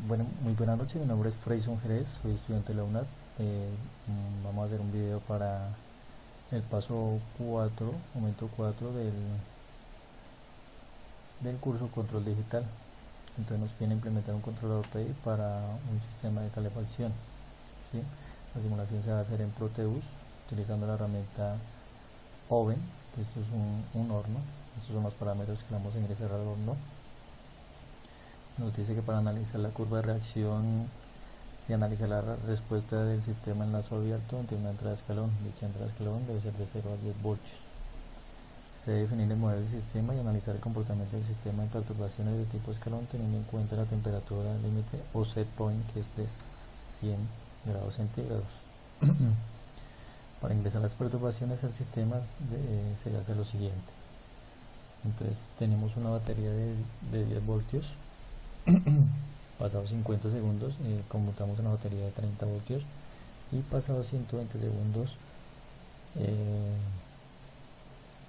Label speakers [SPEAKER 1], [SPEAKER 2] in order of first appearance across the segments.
[SPEAKER 1] Bueno, muy buenas noches, mi nombre es Freyson Jerez, soy estudiante de la UNAD. Vamos a hacer un video para el paso 4, momento 4 del curso Control Digital. Entonces nos viene a implementar un controlador PI para un sistema de calefacción, ¿sí? La simulación se va a hacer en Proteus utilizando la herramienta Oven, que esto es un horno. Estos son los parámetros que vamos a ingresar al horno. Nos dice que para analizar la curva de reacción se analiza la respuesta del sistema en lazo abierto ante una entrada de escalón. Dicha entrada de escalón debe ser de 0 a 10 voltios. Se debe definir el modelo del sistema y analizar el comportamiento del sistema en perturbaciones de tipo escalón teniendo en cuenta la temperatura límite o set point, que es de 100 grados centígrados. Para ingresar las perturbaciones al sistema se hace lo siguiente. Entonces tenemos una batería de 10 voltios. Pasados 50 segundos conmutamos una batería de 30 voltios y pasados 120 segundos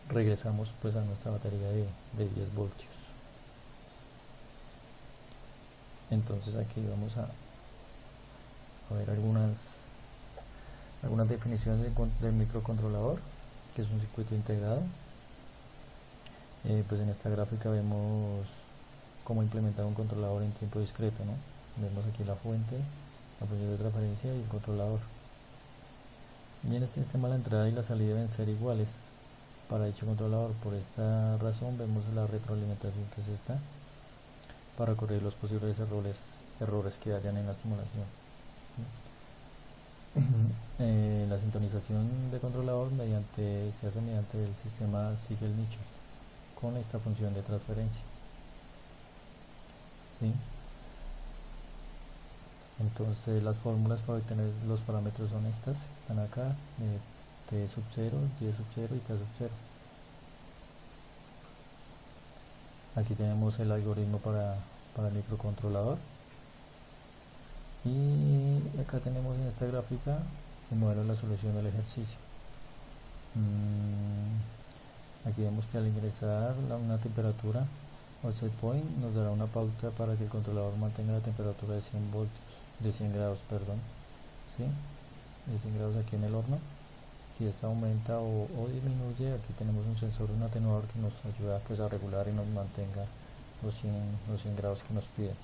[SPEAKER 1] regresamos pues a nuestra batería de 10 voltios. Entonces aquí vamos a ver algunas definiciones del microcontrolador, que es un circuito integrado. Pues en esta gráfica vemos cómo implementar un controlador en tiempo discreto, ¿no? Vemos aquí la fuente, la función de transferencia y el controlador. Y en este sistema la entrada y la salida deben ser iguales para dicho controlador. Por esta razón vemos la retroalimentación, que es esta, para corregir los posibles errores que hayan en la simulación. La sintonización de controlador se hace mediante el sistema sigue el nicho con esta función de transferencia, ¿sí? Entonces las fórmulas para obtener los parámetros son estas, están acá, T sub 0, Y sub 0 y K sub 0. Aquí tenemos el algoritmo para el microcontrolador. Y acá tenemos en esta gráfica el modelo de la solución del ejercicio. Aquí vemos que al ingresar una temperatura o set point nos dará una pauta para que el controlador mantenga la temperatura de 100 voltios, de 100 grados, perdón, ¿sí? De 100 grados aquí en el horno. Si esta aumenta o disminuye, aquí tenemos un sensor, un atenuador que nos ayuda pues a regular y nos mantenga los 100 grados que nos piden.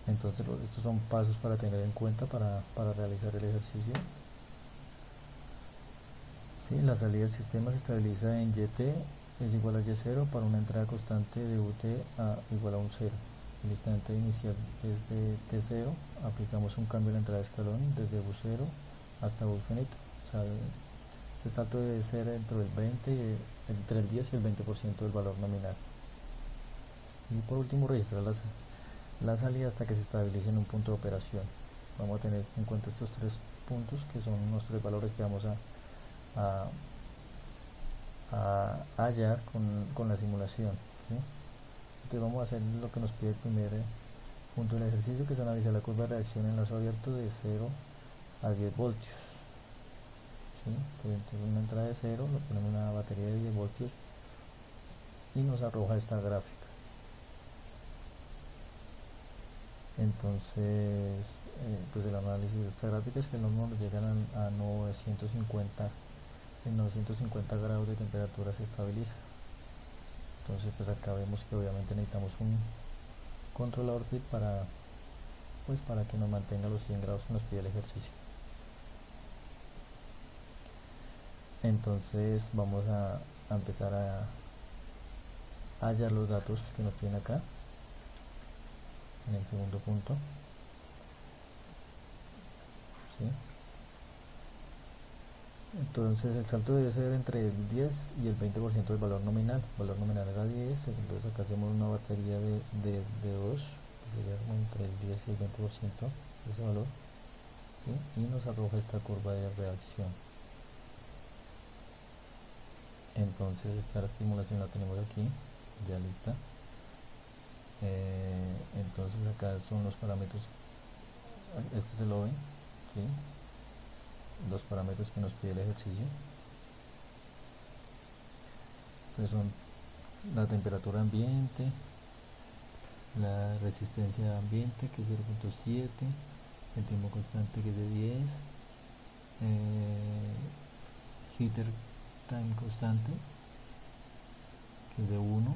[SPEAKER 1] Entonces estos son pasos para tener en cuenta para realizar el ejercicio. Sí, la salida del sistema se estabiliza en YT es igual a Y0 para una entrada constante de UT igual a un 0. El instante inicial es de T0, aplicamos un cambio en la entrada de escalón desde U0 hasta U infinito. O sea, este salto debe ser entre el 10 y el 20% del valor nominal. Y por último registrar la salida hasta que se estabilice en un punto de operación. Vamos a tener en cuenta estos tres puntos, que son los tres valores que vamos a hallar con la simulación, ¿sí? Entonces vamos a hacer lo que nos pide el primer punto del ejercicio, que es analizar la curva de reacción en lazo abierto de 0 a 10 voltios, ¿sí? Entonces una entrada de 0, lo ponemos en una batería de 10 voltios y nos arroja esta gráfica. Entonces pues el análisis de esta gráfica es que el horno nos llegan a 950. En 950 grados de temperatura se estabiliza. Entonces pues acá vemos que obviamente necesitamos un controlador PID para que nos mantenga los 100 grados que nos pide el ejercicio. Entonces vamos a empezar a hallar los datos que nos piden acá en el segundo punto, ¿sí? Entonces el salto debe ser entre el 10 y el 20% del valor nominal. El valor nominal era 10, entonces acá hacemos una batería de 2, que sería entre el 10 y el 20% de ese valor, ¿sí? Y nos arroja esta curva de reacción. Entonces esta simulación la tenemos aquí, ya lista. Entonces acá son los parámetros, este es el OVEN, ¿sí? Los parámetros que nos pide el ejercicio. Entonces son la temperatura ambiente, la resistencia de ambiente que es 0.7, el tiempo constante que es de 10, heater time constante que es de 1,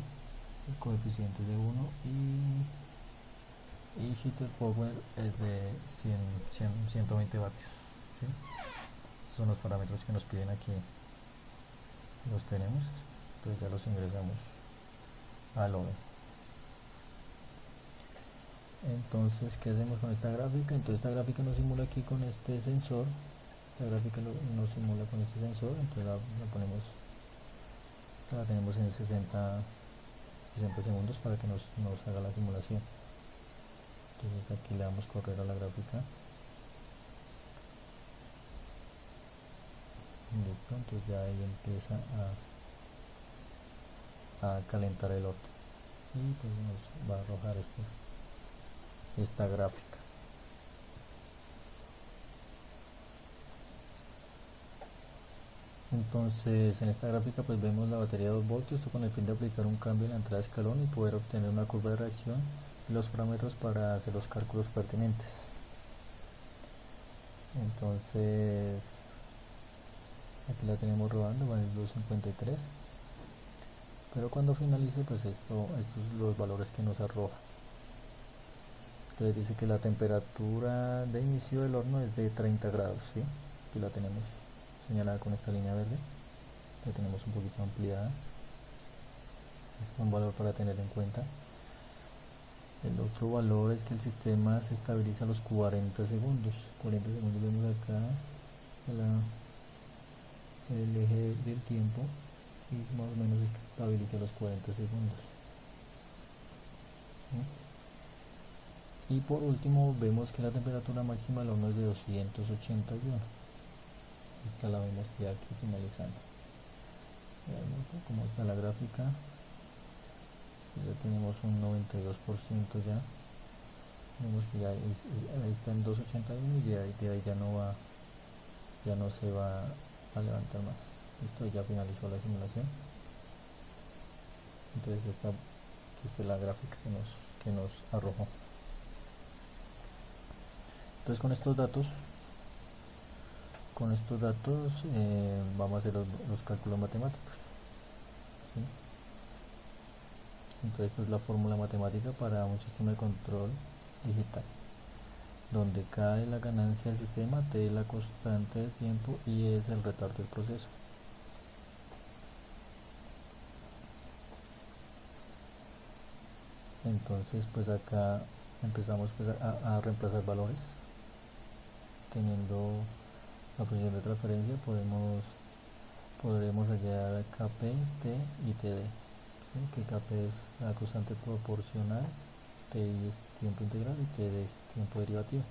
[SPEAKER 1] el coeficiente es de 1 y heater power es de 120 vatios, ¿sí? Estos son los parámetros que nos piden aquí, los tenemos, entonces ya los ingresamos al OVE. Entonces, ¿qué hacemos con esta gráfica? Entonces esta gráfica nos simula aquí con este sensor, esta gráfica nos simula con este sensor, entonces la ponemos, esta la tenemos en 60 segundos para que nos haga la simulación. Entonces aquí le damos correr a la gráfica. Listo, entonces ya ahí empieza a calentar el horno y pues nos va a arrojar esta gráfica. Entonces en esta gráfica pues vemos la batería de 2 voltios, esto con el fin de aplicar un cambio en la entrada de escalón y poder obtener una curva de reacción y los parámetros para hacer los cálculos pertinentes. Entonces aquí la tenemos rodando, va en 253, pero cuando finalice pues estos son los valores que nos arroja. Entonces dice que la temperatura de inicio del horno es de 30 grados, ¿sí? Aquí la tenemos señalada con esta línea verde, la tenemos un poquito ampliada, es un valor para tener en cuenta. El otro valor es que el sistema se estabiliza a los 40 segundos. 40 segundos vemos acá, está el eje del tiempo y más o menos se estabiliza a los 40 segundos. ¿Sí? Y por último vemos que la temperatura máxima del horno es de 281. Esta la vemos ya aquí finalizando. Veamos cómo está la gráfica. Ya tenemos un 92% ya. Vemos que ya ahí está en 281 y de ahí ya no se va a levantar más. Esto ya finalizó la simulación. Entonces esta aquí fue la gráfica que nos arrojó. Entonces con estos datos vamos a hacer los cálculos matemáticos, ¿sí? Entonces esta es la fórmula matemática para un sistema de control digital, donde K es la ganancia del sistema, T es la constante de tiempo y E es el retardo del proceso. Entonces pues acá empezamos pues a reemplazar valores. Teniendo la posición de transferencia podremos hallar Kp, T y Td, ¿sí? Que Kp es la constante proporcional, Ti es tiempo integral y Td es tiempo derivativo.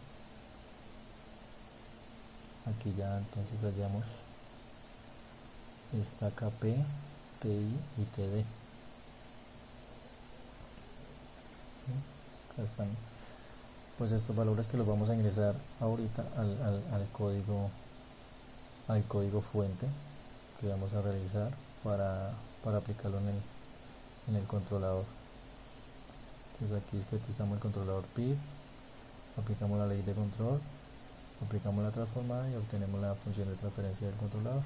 [SPEAKER 1] Aquí ya entonces hallamos esta Kp, Ti y Td. ¿Sí? Acá están pues estos valores que los vamos a ingresar ahorita al código fuente que vamos a realizar para aplicarlo en el controlador. Entonces aquí estetizamos el controlador PID, aplicamos la ley de control, aplicamos la transformada y obtenemos la función de transferencia del controlador.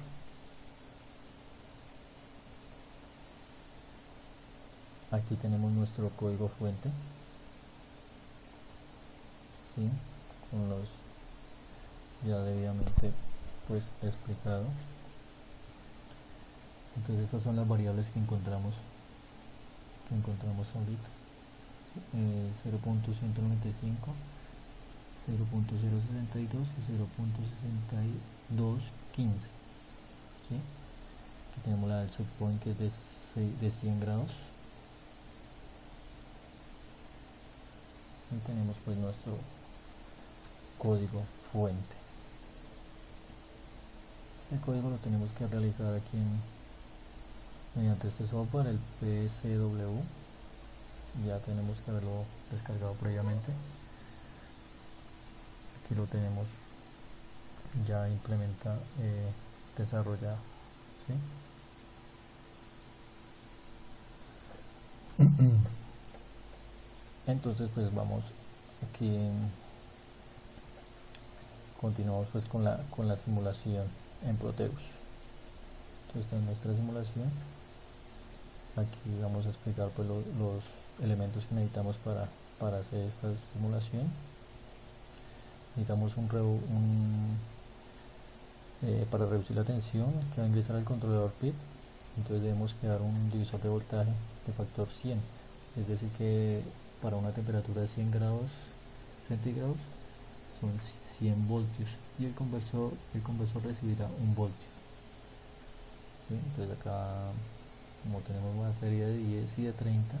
[SPEAKER 1] Aquí tenemos nuestro código fuente, ¿sí? Con los ya debidamente pues explicado. Entonces estas son las variables que encontramos ahorita, ¿sí? 0.195, 0.062 y 0.6215, ¿sí? Aquí tenemos la del set point que es de 100 grados. Y tenemos pues nuestro código fuente. Este código lo tenemos que realizar aquí mediante este software, el PSW. Ya tenemos que haberlo descargado previamente. Aquí lo tenemos ya implementado, desarrollado, ¿sí? Entonces pues vamos aquí, continuamos pues con la simulación en Proteus. Entonces esta es nuestra simulación. Aquí vamos a explicar pues los elementos que necesitamos para hacer esta simulación. Necesitamos para reducir la tensión que va a ingresar al controlador PID. Entonces debemos crear un divisor de voltaje de factor 100, es decir que para una temperatura de 100 grados centígrados son 100 voltios y el conversor recibirá 1 voltio. ¿Sí? Entonces acá, como tenemos una batería de 10 y de 30,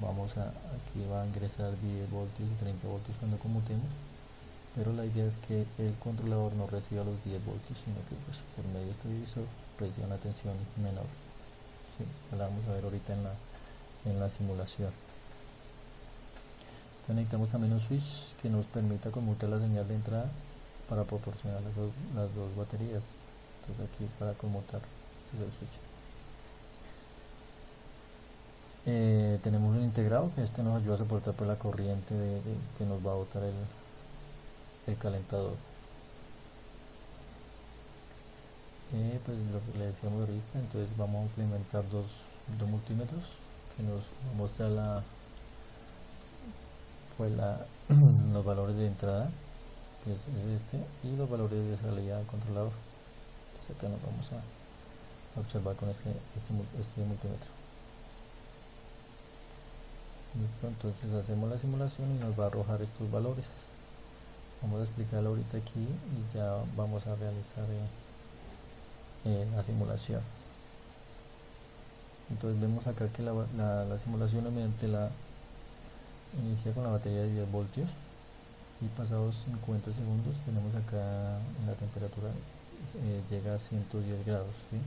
[SPEAKER 1] aquí va a ingresar 10 voltios y 30 voltios cuando conmutemos, pero la idea es que el controlador no reciba los 10 voltios, sino que pues, por medio de este divisor reciba una tensión menor. ¿Sí? La vamos a ver ahorita en la simulación. Entonces necesitamos también un switch que nos permita conmutar la señal de entrada para proporcionar las dos baterías. Entonces aquí para conmutar, este es el switch. Tenemos un integrado que nos ayuda a soportar por la corriente que nos va a botar el calentador. Pues lo que le decíamos ahorita, entonces vamos a implementar dos multímetros que nos muestra los valores de entrada, que es este, y los valores de salida del controlador. Entonces acá nos vamos a observar con este multímetro. Listo, entonces hacemos la simulación y nos va a arrojar estos valores. Vamos a explicarlo ahorita aquí y ya vamos a realizar la simulación. Entonces vemos acá que la simulación inicia con la batería de 10 voltios y pasados 50 segundos tenemos acá la temperatura llega a 110 grados, ¿sí?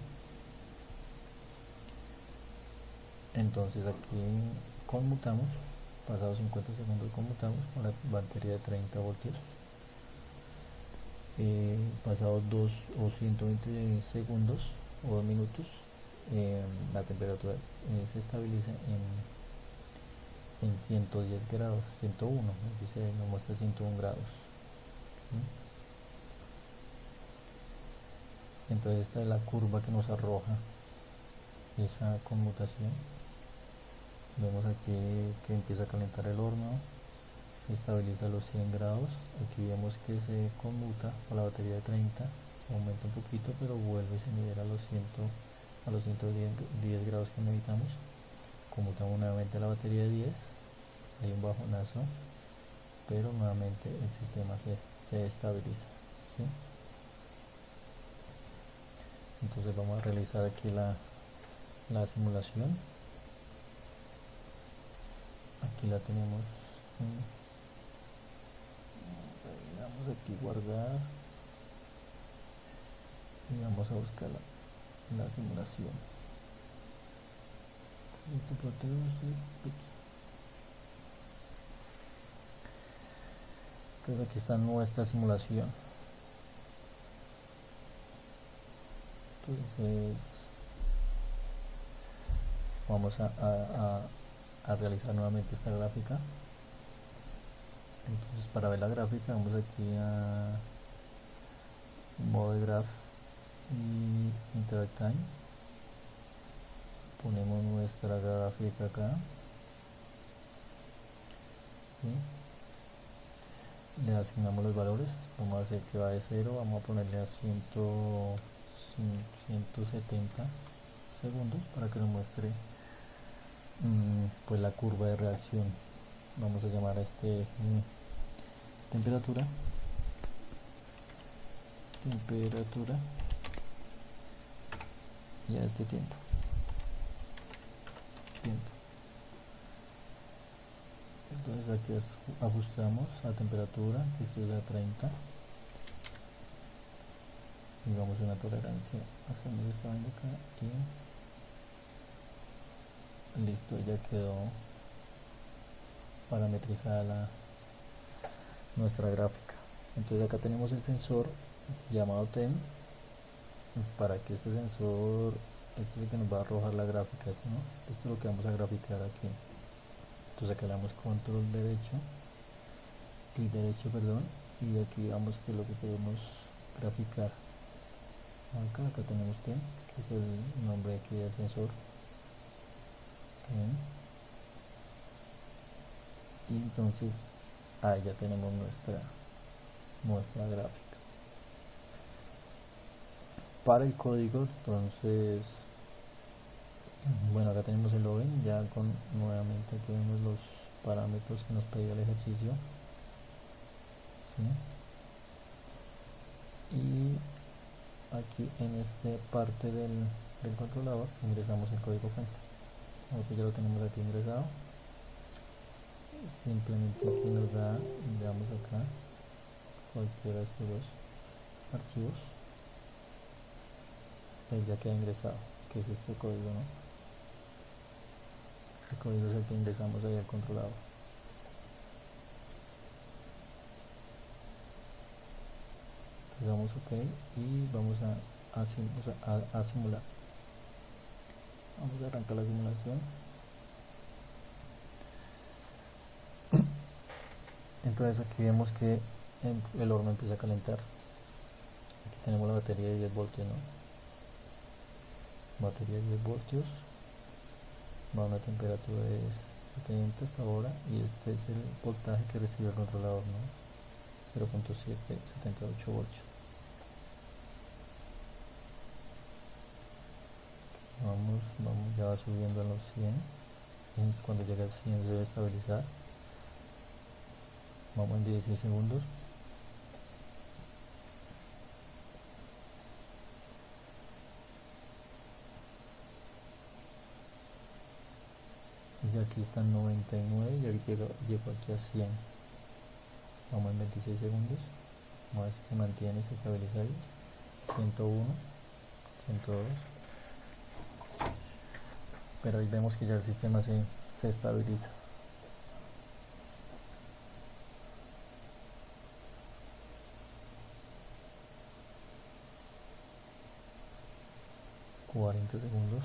[SPEAKER 1] Entonces aquí conmutamos, pasados 50 segundos conmutamos con la batería de 30 voltios. Pasados 2 o 120 segundos o 2 minutos, la temperatura se estabiliza en 110 grados, 101, nos muestra 101 grados. ¿Sí? Entonces esta es la curva que nos arroja esa conmutación. Vemos aquí que empieza a calentar el horno, se estabiliza a los 100 grados. Aquí vemos que se conmuta a la batería de 30, se aumenta un poquito, pero vuelve y se nivela a los 110 grados que necesitamos. Conmutamos nuevamente a la batería de 10, hay un bajonazo, pero nuevamente el sistema se estabiliza. ¿Sí? Entonces vamos a realizar aquí la simulación. Aquí la tenemos. Vamos aquí guardar y vamos a buscar la simulación. Entonces aquí está nuestra simulación. Entonces vamos a realizar nuevamente esta gráfica. Entonces para ver la gráfica vamos aquí a modo de graph y interact time, ponemos nuestra gráfica acá, ¿sí? Le asignamos los valores, vamos a hacer que va de 0, vamos a ponerle a 170 segundos para que nos muestre pues la curva de reacción. Vamos a llamar a este temperatura y a este tiempo. Entonces aquí ajustamos a temperatura, que esto es a 30, y vamos a una tolerancia, hacemos esta vaina acá y listo, ya quedó parametrizada nuestra gráfica. Entonces acá tenemos el sensor llamado TEM, para que este sensor, este es el que nos va a arrojar la gráfica, ¿no? Esto es lo que vamos a graficar aquí. Entonces acá le damos control derecho, clic derecho, perdón, y aquí vamos que lo que queremos graficar. Acá tenemos T, que es el nombre aquí del sensor. Y entonces ahí ya tenemos nuestra gráfica. Para el código, entonces, bueno, acá tenemos el login, ya con nuevamente aquí vemos los parámetros que nos pedía el ejercicio. ¿Sí? Y aquí en esta parte del controlador ingresamos el código fuente. Nosotros ya lo tenemos aquí ingresado. Simplemente aquí nos da, veamos acá, cualquiera de estos dos archivos, pues ya queda ingresado, que es este código, ¿no? Este código es el que ingresamos ahí al controlador. Entonces damos OK y vamos a simular. Vamos a arrancar la simulación. Entonces aquí vemos que el horno empieza a calentar. Aquí tenemos la batería de 10 voltios, ¿no? Batería de 10 voltios. Va a una temperatura de 70 hasta ahora y este es el voltaje que recibe el controlador, ¿no? 0.78 voltios. Vamos, ya va subiendo a los 100 y cuando llegue al 100 se debe estabilizar. Vamos en 16 segundos. Y aquí está en 99 y ahorita llego aquí a 100. Vamos en 26 segundos. Vamos a ver si se mantiene y se estabiliza ahí. 101, 102. Pero ahí vemos que ya el sistema se estabiliza. ...40 segundos...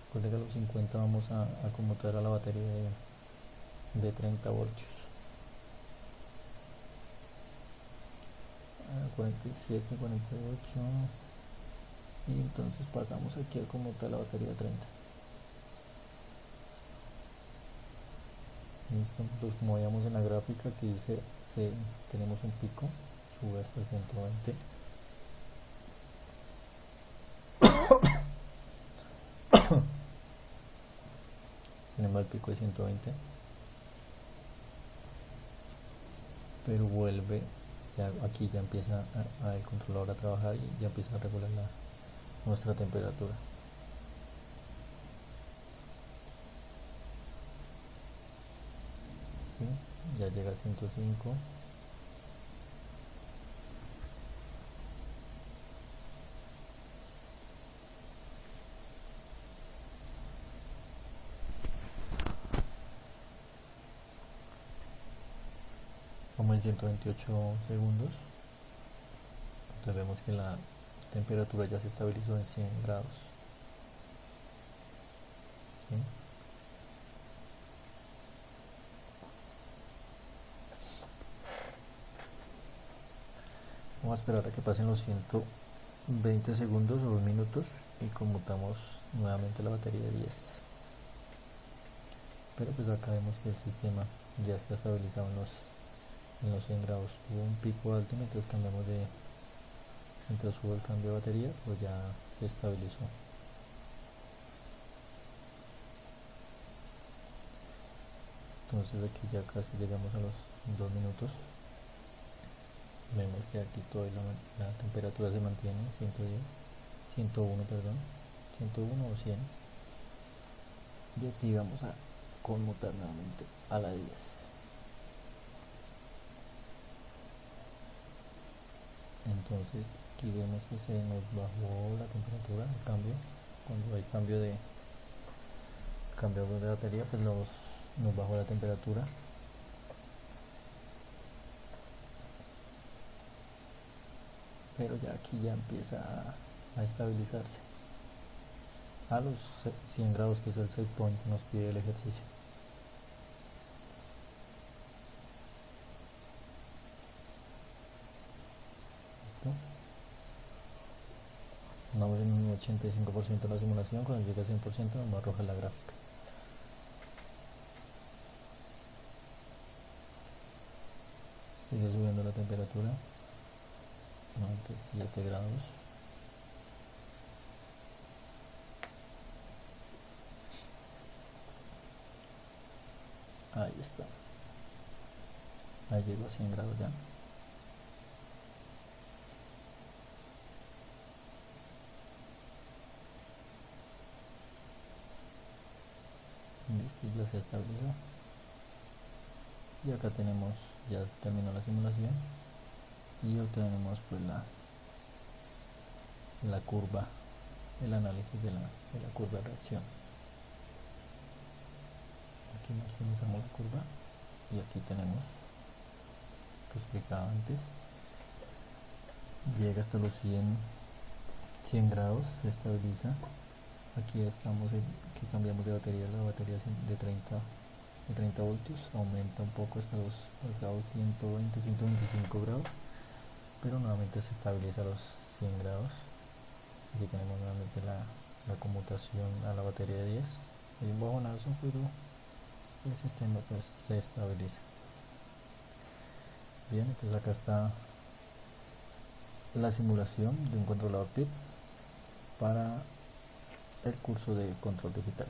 [SPEAKER 1] Recuerda que a los 50 vamos a conmutar a la batería de 30 voltios... 47, 48... y entonces pasamos aquí a conmutar la batería de 30. Listo, pues como veíamos en la gráfica que dice tenemos un pico, sube hasta 120. Tenemos el pico de 120, pero vuelve, aquí ya empieza el controlador a trabajar y ya empieza a regular nuestra temperatura. ¿Sí? Ya llega a 105. Vamos en 128 segundos. Entonces vemos que la temperatura ya se estabilizó en 100 grados. ¿Sí? Vamos a esperar a que pasen los 120 segundos o 2 minutos y conmutamos nuevamente la batería de 10. Pero pues acá vemos que el sistema ya está estabilizado en los 100 grados. Tuvo un pico alto mientras hubo el cambio de batería, pues ya se estabilizó. Entonces aquí ya casi llegamos a los 2 minutos. Vemos que aquí toda la temperatura se mantiene en 101, perdón, 101 o 100. Y aquí vamos a conmutar nuevamente a la 10. Entonces aquí vemos que se nos bajó la temperatura, el cambio. Cuando hay cambio de batería, pues nos bajó la temperatura. Pero ya aquí ya empieza a estabilizarse a los 100 grados, que es el set point que nos pide el ejercicio. listo. Vamos en un 85% de la simulación. Cuando llegue a 100% nos arroja la gráfica. Sigue subiendo la temperatura, 97 grados. Ahí está. Ahí llegó a 100 grados ya. Listo, ya se estabilizó. Y acá tenemos, ya terminó la simulación. Y obtenemos pues la curva, el análisis de la curva de reacción. Aquí maximizamos la curva y aquí tenemos que explicaba antes, llega hasta los 100 grados, se estabiliza. Aquí estamos que cambiamos de batería, la batería de 30 voltios aumenta un poco hasta los 120 125 grados, pero nuevamente se estabiliza a los 100 grados. Aquí tenemos nuevamente la conmutación a la batería de 10. Hay un bajonazo, pero el sistema pues se estabiliza. Bien, entonces acá está la simulación de un controlador PID para el curso de control digital.